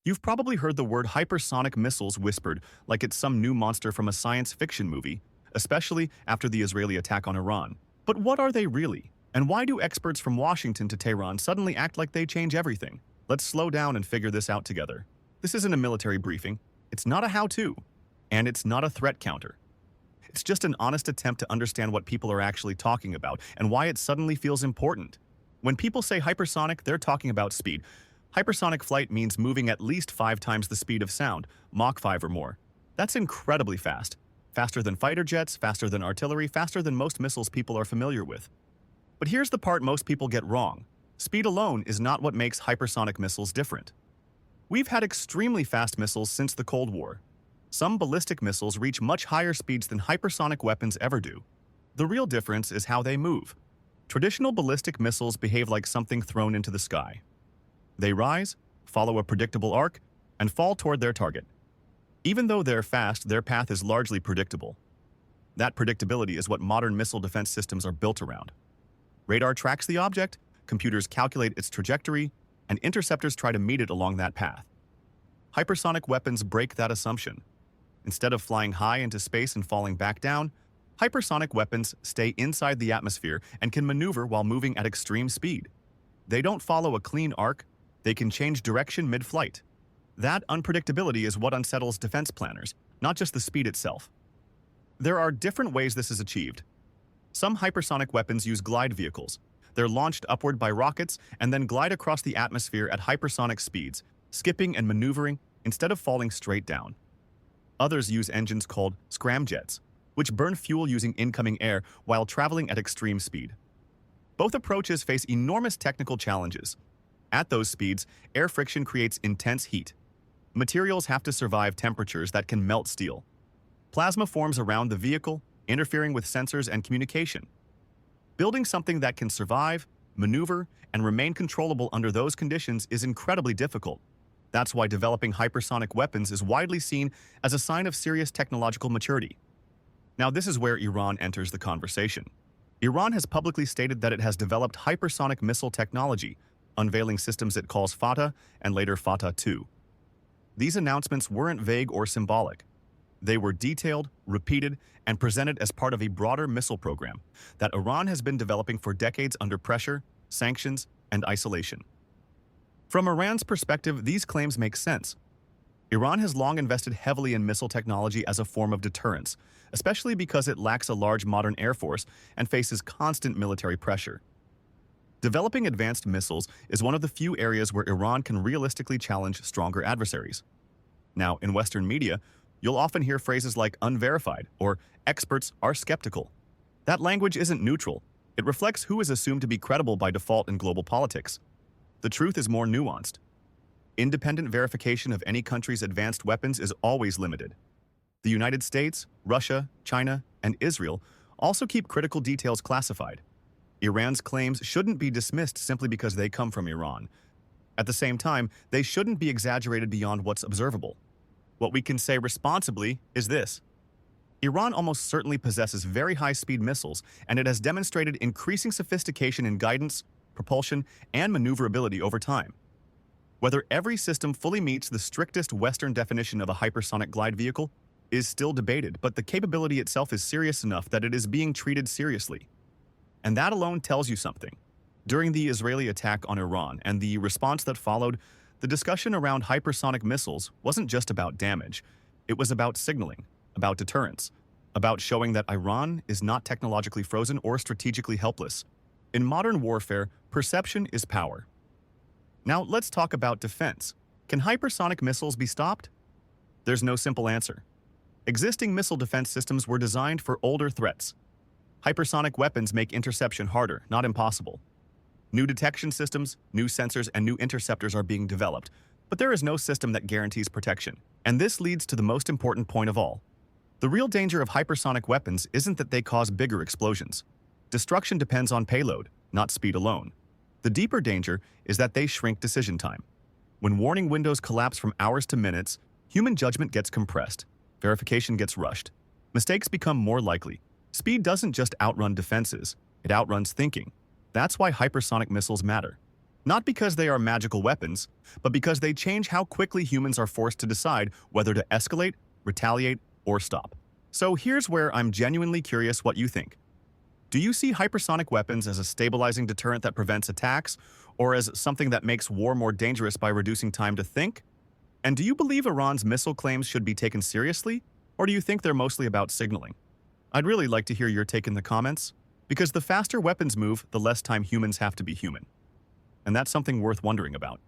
You've probably heard the word hypersonic missiles whispered like it's some new monster from a science fiction movie, especially after the Israeli attack on Iran. But what are they really? And why do experts from Washington to Tehran suddenly act like they change everything? Let's slow down and figure this out together. This isn't a military briefing, it's not a how-to, and it's not a threat counter. It's just an honest attempt to understand what people are actually talking about and why it suddenly feels important. When people say hypersonic, they're talking about speed. Hypersonic flight means moving at least 5 times the speed of sound, Mach 5 or more. That's incredibly fast. Faster than fighter jets, faster than artillery, faster than most missiles people are familiar with. But here's the part most people get wrong. Speed alone is not what makes hypersonic missiles different. We've had extremely fast missiles since the Cold War. Some ballistic missiles reach much higher speeds than hypersonic weapons ever do. The real difference is how they move. Traditional ballistic missiles behave like something thrown into the sky. They rise, follow a predictable arc, and fall toward their target. Even though they're fast, their path is largely predictable. That predictability is what modern missile defense systems are built around. Radar tracks the object, computers calculate its trajectory, and interceptors try to meet it along that path. Hypersonic weapons break that assumption. Instead of flying high into space and falling back down, hypersonic weapons stay inside the atmosphere and can maneuver while moving at extreme speed. They don't follow a clean arc, they can change direction mid-flight. That unpredictability is what unsettles defense planners, not just the speed itself. There are different ways this is achieved. Some hypersonic weapons use glide vehicles. They're launched upward by rockets and then glide across the atmosphere at hypersonic speeds, skipping and maneuvering instead of falling straight down. Others use engines called scramjets, which burn fuel using incoming air while traveling at extreme speed. Both approaches face enormous technical challenges. At those speeds, air friction creates intense heat. Materials have to survive temperatures that can melt steel. Plasma forms around the vehicle, interfering with sensors and communication. Building something that can survive, maneuver, and remain controllable under those conditions is incredibly difficult. That's why developing hypersonic weapons is widely seen as a sign of serious technological maturity. Now, this is where Iran enters the conversation. Iran has publicly stated that it has developed hypersonic missile technology, unveiling systems it calls Fatah and later Fatah 2. These announcements weren't vague or symbolic. They were detailed, repeated, and presented as part of a broader missile program that Iran has been developing for decades under pressure, sanctions, and isolation. From Iran's perspective, these claims make sense. Iran has long invested heavily in missile technology as a form of deterrence, especially because it lacks a large modern air force and faces constant military pressure. Developing advanced missiles is one of the few areas where Iran can realistically challenge stronger adversaries. Now, in Western media, you'll often hear phrases like unverified or experts are skeptical. That language isn't neutral. It reflects who is assumed to be credible by default in global politics. The truth is more nuanced. Independent verification of any country's advanced weapons is always limited. The United States, Russia, China, and Israel also keep critical details classified. Iran's claims shouldn't be dismissed simply because they come from Iran. At the same time, they shouldn't be exaggerated beyond what's observable. What we can say responsibly is this. Iran almost certainly possesses very high-speed missiles, and it has demonstrated increasing sophistication in guidance, propulsion, and maneuverability over time. Whether every system fully meets the strictest Western definition of a hypersonic glide vehicle is still debated, but the capability itself is serious enough that it is being treated seriously. And that alone tells you something. During the Israeli attack on Iran and the response that followed, the discussion around hypersonic missiles wasn't just about damage. It was about signaling, about deterrence, about showing that Iran is not technologically frozen or strategically helpless. In modern warfare, perception is power. Now let's talk about defense. Can hypersonic missiles be stopped? There's no simple answer. Existing missile defense systems were designed for older threats. Hypersonic weapons make interception harder, not impossible. New detection systems, new sensors, and new interceptors are being developed, but there is no system that guarantees protection. And this leads to the most important point of all. The real danger of hypersonic weapons isn't that they cause bigger explosions. Destruction depends on payload, not speed alone. The deeper danger is that they shrink decision time. When warning windows collapse from hours to minutes, human judgment gets compressed, verification gets rushed, mistakes become more likely. Speed doesn't just outrun defenses, it outruns thinking. That's why hypersonic missiles matter. Not because they are magical weapons, but because they change how quickly humans are forced to decide whether to escalate, retaliate, or stop. So here's where I'm genuinely curious what you think. Do you see hypersonic weapons as a stabilizing deterrent that prevents attacks, or as something that makes war more dangerous by reducing time to think? And do you believe Iran's missile claims should be taken seriously, or do you think they're mostly about signaling? I'd really like to hear your take in the comments, because the faster weapons move, the less time humans have to be human. And that's something worth wondering about.